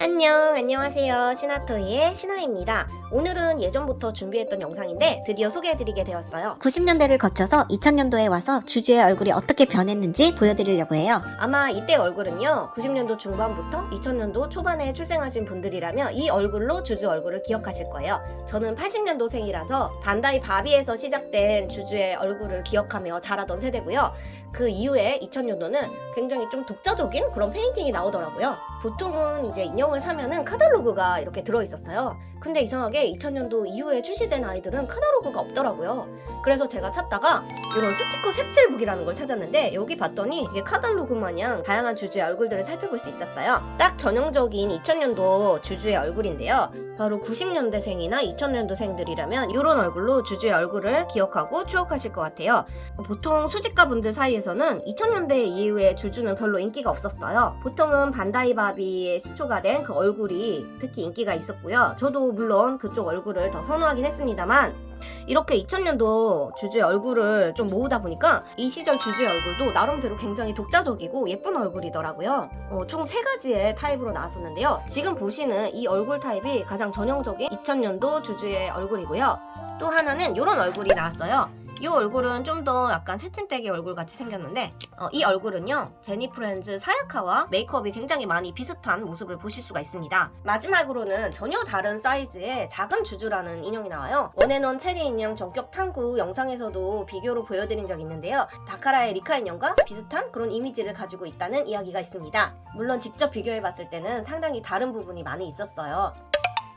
안녕하세요. 시나토이의 신화입니다. 오늘은 예전부터 준비했던 영상인데 드디어 소개해드리게 되었어요. 90년대를 거쳐서 2000년도에 와서 주주의 얼굴이 어떻게 변했는지 보여드리려고 해요. 아마 이때 얼굴은요, 90년도 중반부터 2000년도 초반에 출생하신 분들이라면 이 얼굴로 주주 얼굴을 기억하실 거예요. 저는 80년도생이라서 반다이 바비에서 시작된 주주의 얼굴을 기억하며 자라던 세대고요. 그 이후에 2000년도는 굉장히 좀 독자적인 그런 페인팅이 나오더라고요. 보통은 이제 인형을 사면은 카탈로그가 이렇게 들어있었어요. 근데 이상하게 2000년도 이후에 출시된 아이들은 카탈로그가 없더라고요. 그래서 제가 찾다가 이런 스티커 색칠북이라는 걸 찾았는데 여기 봤더니 이게 카탈로그 마냥 다양한 주주의 얼굴들을 살펴볼 수 있었어요. 딱 전형적인 2000년도 주주의 얼굴인데요. 바로 90년대생이나 2000년도생들이라면 이런 얼굴로 주주의 얼굴을 기억하고 추억하실 것 같아요. 보통 수집가 분들 사이에서는 2000년대 이후에 주주는 별로 인기가 없었어요. 보통은 반다이 바비의 시초가 된 그 얼굴이 특히 인기가 있었고요. 저도 물론 그쪽 얼굴을 더 선호하긴 했습니다만 이렇게 2000년도 주주의 얼굴을 좀 모으다 보니까 이 시절 주주의 얼굴도 나름대로 굉장히 독자적이고 예쁜 얼굴이더라고요. 총 3가지의 타입으로 나왔었는데요. 지금 보시는 이 얼굴 타입이 가장 전형적인 2000년도 주주의 얼굴이고요. 또 하나는 이런 얼굴이 나왔어요. 이 얼굴은 좀 더 약간 새침대기 얼굴 같이 생겼는데 이 얼굴은요, 제니 프렌즈 사야카와 메이크업이 굉장히 많이 비슷한 모습을 보실 수가 있습니다. 마지막으로는 전혀 다른 사이즈의 작은 주주라는 인형이 나와요. 원앤원 체리 인형 전격 탐구 영상에서도 비교로 보여드린 적이 있는데요. 다카라의 리카 인형과 비슷한 그런 이미지를 가지고 있다는 이야기가 있습니다. 물론 직접 비교해봤을 때는 상당히 다른 부분이 많이 있었어요.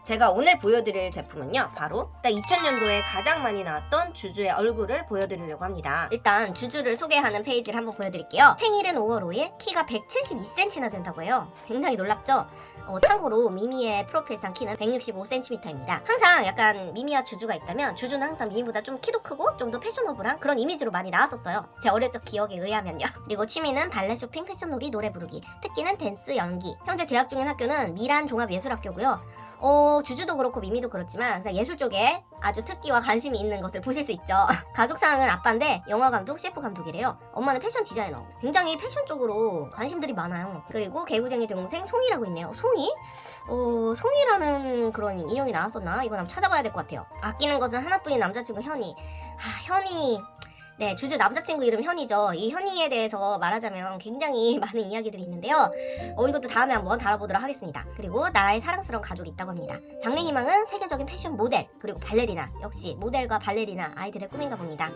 제가 오늘 보여드릴 제품은요, 바로 2000년도에 가장 많이 나왔던 주주의 얼굴을 보여드리려고 합니다. 일단 주주를 소개하는 페이지를 한번 보여드릴게요. 생일은 5월 5일, 키가 172cm나 된다고 해요. 굉장히 놀랍죠? 참고로 미미의 프로필상 키는 165cm입니다. 항상 약간 미미와 주주가 있다면 주주는 항상 미미보다 좀 키도 크고 좀 더 패셔너블한 그런 이미지로 많이 나왔었어요. 제 어릴 적 기억에 의하면요. 그리고 취미는 발레, 쇼핑, 패션놀이, 노래 부르기. 특기는 댄스, 연기. 현재 재학 중인 학교는 미란 종합예술학교고요. 주주도 그렇고 미미도 그렇지만 예술 쪽에 아주 특기와 관심이 있는 것을 보실 수 있죠. 가족상은 아빠인데 영화 감독, 셰프 감독이래요. 엄마는 패션 디자이너. 굉장히 패션 쪽으로 관심들이 많아요. 그리고 개구쟁이 동생 송이라고 있네요. 송이? 송이라는 그런 인형이 나왔었나? 이건 한번 찾아봐야 될 것 같아요. 아끼는 것은 하나뿐인 남자친구 현이. 현이... 네, 주주 남자친구 이름 현이죠. 이 현이에 대해서 말하자면 굉장히 많은 이야기들이 있는데요. 이것도 다음에 한번 다뤄보도록 하겠습니다. 그리고 나의 사랑스러운 가족이 있다고 합니다. 장래희망은 세계적인 패션 모델, 그리고 발레리나. 역시 모델과 발레리나 아이들의 꿈인가 봅니다.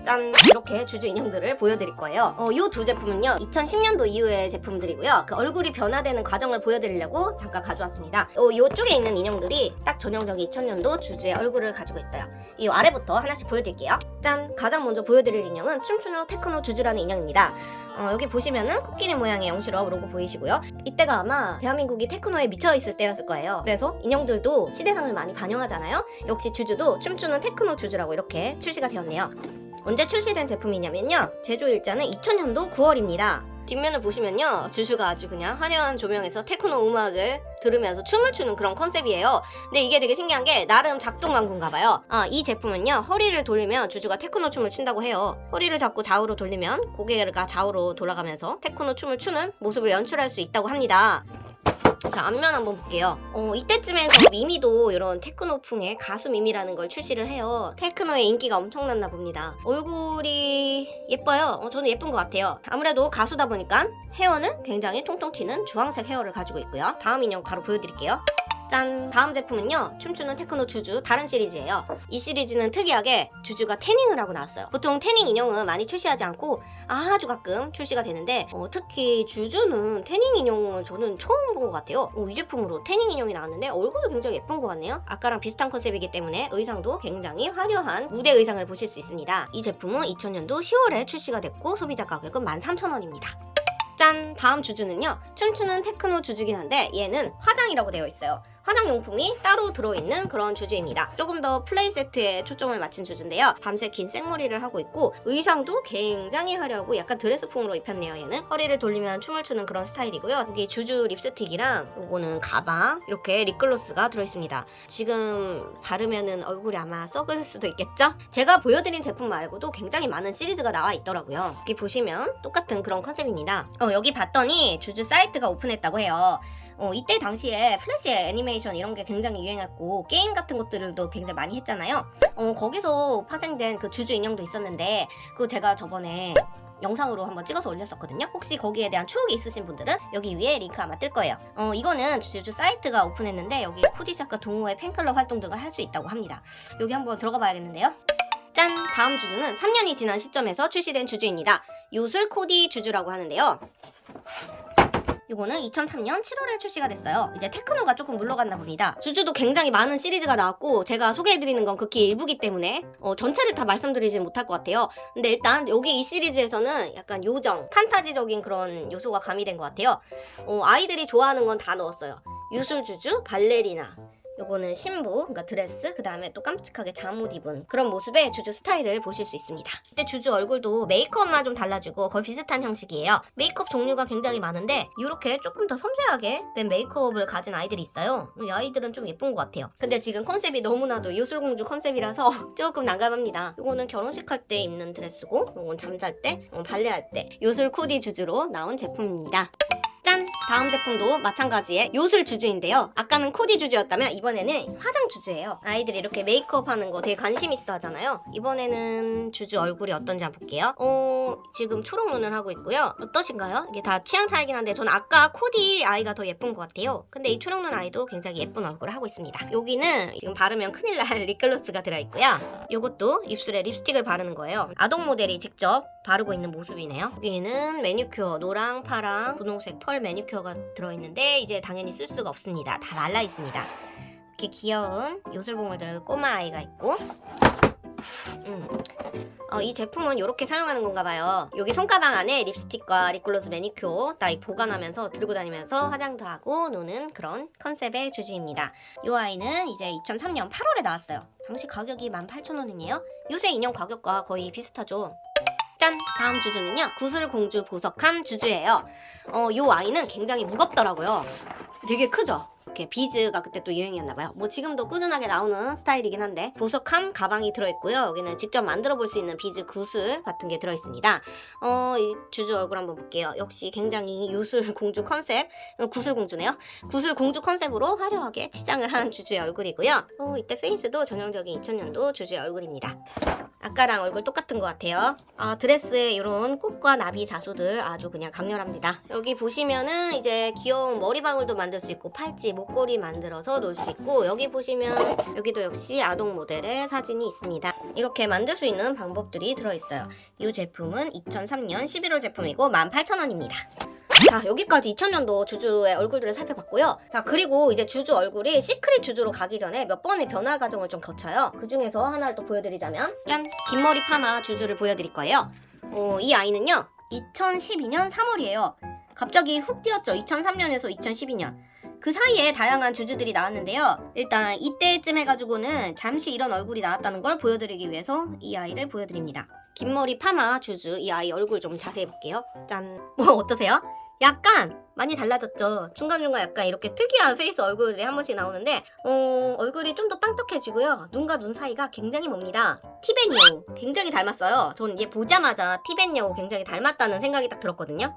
짠! 이렇게 주주 인형들을 보여드릴 거예요. 이 두 제품은요, 2010년도 이후의 제품들이고요. 그 얼굴이 변화되는 과정을 보여드리려고 잠깐 가져왔습니다. 이쪽에 있는 인형들이 딱 전형적인 2000년도 주주의 얼굴을 가지고 있어요. 이 아래부터 하나씩 보여드릴게요. 짠! 가장 먼저 보여드릴 인형은 춤추는 테크노 주주라는 인형입니다. 여기 보시면은 코끼리 모양의 영실업 로고 보이시고요. 이때가 아마 대한민국이 테크노에 미쳐있을 때였을 거예요. 그래서 인형들도 시대상을 많이 반영하잖아요. 역시 주주도 춤추는 테크노 주주라고 이렇게 출시가 되었네요. 언제 출시된 제품이냐면요, 제조일자는 2000년도 9월입니다. 뒷면을 보시면요, 주주가 아주 그냥 화려한 조명에서 테크노 음악을 들으면서 춤을 추는 그런 컨셉이에요. 근데 이게 되게 신기한 게 나름 작동광고인가 봐요. 이 제품은요, 허리를 돌리면 주주가 테크노 춤을 춘다고 해요. 허리를 잡고 좌우로 돌리면 고개가 좌우로 돌아가면서 테크노 춤을 추는 모습을 연출할 수 있다고 합니다. 자, 앞면 한번 볼게요. 이때쯤엔 미미도 이런 테크노풍의 가수 미미라는 걸 출시를 해요. 테크노의 인기가 엄청났나 봅니다. 얼굴이 예뻐요. 저는 예쁜 것 같아요. 아무래도 가수다 보니까 헤어는 굉장히 통통 튀는 주황색 헤어를 가지고 있고요. 다음 인형 바로 보여드릴게요. 짠! 다음 제품은요, 춤추는 테크노 주주 다른 시리즈예요. 이 시리즈는 특이하게 주주가 태닝을 하고 나왔어요. 보통 태닝 인형은 많이 출시하지 않고 아주 가끔 출시가 되는데 특히 주주는 태닝 인형을 저는 처음 본 것 같아요. 이 제품으로 태닝 인형이 나왔는데 얼굴도 굉장히 예쁜 것 같네요. 아까랑 비슷한 컨셉이기 때문에 의상도 굉장히 화려한 무대 의상을 보실 수 있습니다. 이 제품은 2000년도 10월에 출시가 됐고 소비자 가격은 13,000원입니다. 짠! 다음 주주는요, 춤추는 테크노 주주긴 한데 얘는 화장이라고 되어 있어요. 화장용품이 따로 들어있는 그런 주주입니다. 조금 더 플레이 세트에 초점을 맞춘 주주인데요. 밤새 긴 생머리를 하고 있고 의상도 굉장히 화려하고 약간 드레스풍으로 입혔네요. 얘는 허리를 돌리면 춤을 추는 그런 스타일이고요. 여기 주주 립스틱이랑 요거는 가방, 이렇게 립글로스가 들어있습니다. 지금 바르면은 얼굴이 아마 썩을 수도 있겠죠? 제가 보여드린 제품 말고도 굉장히 많은 시리즈가 나와 있더라고요. 여기 보시면 똑같은 그런 컨셉입니다. 여기 봤더니 주주 사이트가 오픈했다고 해요. 이때 당시에 플래시 애니메이션 이런 게 굉장히 유행했고 게임 같은 것들도 굉장히 많이 했잖아요. 거기서 파생된 그 주주 인형도 있었는데 그거 제가 저번에 영상으로 한번 찍어서 올렸었거든요. 혹시 거기에 대한 추억이 있으신 분들은 여기 위에 링크 아마 뜰 거예요. 이거는 주주 사이트가 오픈했는데 여기 코디샵과 동호회 팬클럽 활동 등을 할 수 있다고 합니다. 여기 한번 들어가 봐야겠는데요. 짠! 다음 주주는 3년이 지난 시점에서 출시된 주주입니다. 요술 코디 주주라고 하는데요. 요거는 2003년 7월에 출시가 됐어요. 이제 테크노가 조금 물러갔나 봅니다. 주주도 굉장히 많은 시리즈가 나왔고 제가 소개해드리는 건 극히 일부기 때문에 전체를 다 말씀드리진 못할 것 같아요. 근데 일단 여기 이 시리즈에서는 약간 요정, 판타지적인 그런 요소가 가미된 것 같아요. 아이들이 좋아하는 건 다 넣었어요. 요술 주주, 발레리나, 요거는 신부, 그러니까 드레스, 그 다음에 또 깜찍하게 잠옷 입은 그런 모습의 주주 스타일을 보실 수 있습니다. 이때 주주 얼굴도 메이크업만 좀 달라지고 거의 비슷한 형식이에요. 메이크업 종류가 굉장히 많은데 이렇게 조금 더 섬세하게 된 메이크업을 가진 아이들이 있어요. 이 아이들은 좀 예쁜 것 같아요. 근데 지금 컨셉이 너무나도 요술공주 컨셉이라서 조금 난감합니다. 요거는 결혼식 할 때 입는 드레스고 요건 잠잘 때, 발레할 때 요술 코디 주주로 나온 제품입니다. 짠! 다음 제품도 마찬가지의 요술 주주인데요. 아까는 코디 주주였다면 이번에는 화장 주주예요. 아이들이 이렇게 메이크업 하는 거 되게 관심 있어 하잖아요. 이번에는 주주 얼굴이 어떤지 한번 볼게요. 지금 초록 눈을 하고 있고요. 어떠신가요? 이게 다 취향 차이긴 한데 저는 아까 코디 아이가 더 예쁜 것 같아요. 근데 이 초록 눈 아이도 굉장히 예쁜 얼굴을 하고 있습니다. 여기는 지금 바르면 큰일 날 립글로스가 들어있고요. 요것도 입술에 립스틱을 바르는 거예요. 아동 모델이 직접 바르고 있는 모습이네요. 여기는 매니큐어, 노랑, 파랑, 분홍색 펄 매니큐어가 들어있는데 이제 당연히 쓸 수가 없습니다. 다 말라 있습니다. 이렇게 귀여운 요술봉을 들 꼬마 아이가 있고 이 제품은 이렇게 사용하는 건가 봐요. 여기 손가방 안에 립스틱과 립글로스 매니큐어 딱 보관하면서 들고 다니면서 화장도 하고 노는 그런 컨셉의 주주입니다. 이 아이는 이제 2003년 8월에 나왔어요. 당시 가격이 18,000원이네요. 요새 인형 가격과 거의 비슷하죠. 짠! 다음 주주는요. 구슬공주 보석함 주주예요. 요 아이는 굉장히 무겁더라고요. 되게 크죠? 이렇게 비즈가 그때 또 유행이었나봐요. 뭐 지금도 꾸준하게 나오는 스타일이긴 한데 보석함 가방이 들어있고요. 여기는 직접 만들어 볼 수 있는 비즈 구슬 같은 게 들어있습니다. 이 주주 얼굴 한번 볼게요. 역시 굉장히 요술 공주 컨셉, 구슬 공주네요. 구슬 공주 컨셉으로 화려하게 치장을 한 주주의 얼굴이고요. 이때 페이스도 전형적인 2000년도 주주의 얼굴입니다. 아까랑 얼굴 똑같은 것 같아요. 드레스에 이런 꽃과 나비 자수들 아주 그냥 강렬합니다. 여기 보시면은 이제 귀여운 머리방울도 만들 수 있고 팔찌, 목걸이 만들어서 놓을 수 있고 여기 보시면 여기도 역시 아동 모델의 사진이 있습니다. 이렇게 만들 수 있는 방법들이 들어있어요. 이 제품은 2003년 11월 제품이고 18,000원입니다. 자, 여기까지 2000년도 주주의 얼굴들을 살펴봤고요. 자, 그리고 이제 주주 얼굴이 시크릿 주주로 가기 전에 몇 번의 변화 과정을 좀 거쳐요. 그 중에서 하나를 또 보여드리자면 짠! 긴 머리 파마 주주를 보여드릴 거예요. 이 아이는요 2012년 3월이에요. 갑자기 훅 뛰었죠. 2003년에서 2012년. 그 사이에 다양한 주주들이 나왔는데요. 일단 이때쯤 해가지고는 잠시 이런 얼굴이 나왔다는 걸 보여드리기 위해서 이 아이를 보여드립니다. 긴 머리 파마 주주, 이 아이 얼굴 좀 자세히 볼게요. 짠! 어떠세요? 약간 많이 달라졌죠. 중간중간 약간 이렇게 특이한 페이스 얼굴이 한 번씩 나오는데 얼굴이 좀 더 빵떡해지고요. 눈과 눈 사이가 굉장히 멉니다. 티벳 여우 굉장히 닮았어요. 전 얘 보자마자 티벳 여우 굉장히 닮았다는 생각이 딱 들었거든요.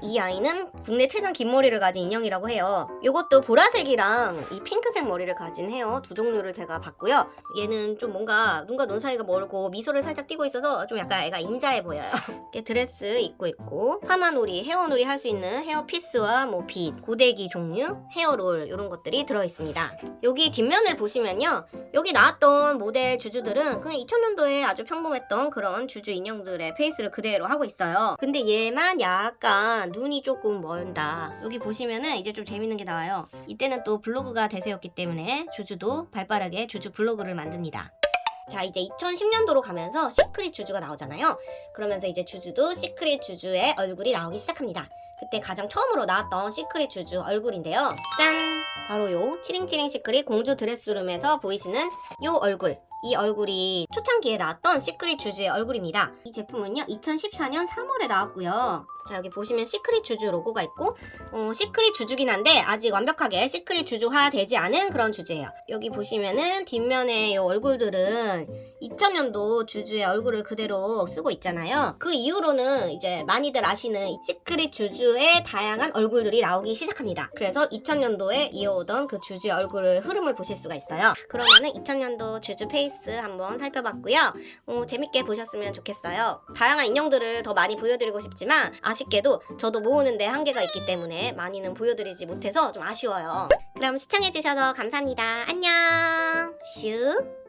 이 아이는 국내 최장 긴 머리를 가진 인형이라고 해요. 요것도 보라색이랑 이 핑크색 머리를 가진 헤어 두 종류를 제가 봤고요. 얘는 좀 뭔가 눈과 눈 사이가 멀고 미소를 살짝 띠고 있어서 좀 약간 애가 인자해 보여요. 이렇게 드레스 입고 있고 파마놀이, 헤어놀이 할 수 있는 헤어 피스와 뭐 빗, 고데기 종류, 헤어롤 이런 것들이 들어있습니다. 여기 뒷면을 보시면요. 여기 나왔던 모델 주주들은 그냥 2000년도에 아주 평범했던 그런 주주 인형들의 페이스를 그대로 하고 있어요. 근데 얘만 약간 눈이 조금 멀다. 여기 보시면은 이제 좀 재밌는 게 나와요. 이때는 또 블로그가 대세였기 때문에 주주도 발빠르게 주주 블로그를 만듭니다. 자, 이제 2010년도로 가면서 시크릿 주주가 나오잖아요. 그러면서 이제 주주도 시크릿 주주의 얼굴이 나오기 시작합니다. 그때 가장 처음으로 나왔던 시크릿 주주 얼굴인데요. 짠! 바로 요 치링치링 시크릿 공주 드레스룸에서 보이시는 요 얼굴. 이 얼굴이 초창기에 나왔던 시크릿 주주의 얼굴입니다. 이 제품은요 2014년 3월에 나왔고요. 자, 여기 보시면 시크릿 주주 로고가 있고 시크릿 주주긴 한데 아직 완벽하게 시크릿 주주화 되지 않은 그런 주주예요. 여기 보시면은 뒷면에 이 얼굴들은 2000년도 주주의 얼굴을 그대로 쓰고 있잖아요. 그 이후로는 이제 많이들 아시는 이 시크릿 주주의 다양한 얼굴들이 나오기 시작합니다. 그래서 2000년도에 이어오던 그 주주의 얼굴을 흐름을 보실 수가 있어요. 그러면은 2000년도 주주 페이스 한번 살펴봤고요. 재밌게 보셨으면 좋겠어요. 다양한 인형들을 더 많이 보여드리고 싶지만 아쉽게도 저도 모으는데 한계가 있기 때문에 많이는 보여드리지 못해서 좀 아쉬워요. 그럼 시청해주셔서 감사합니다. 안녕. 슉.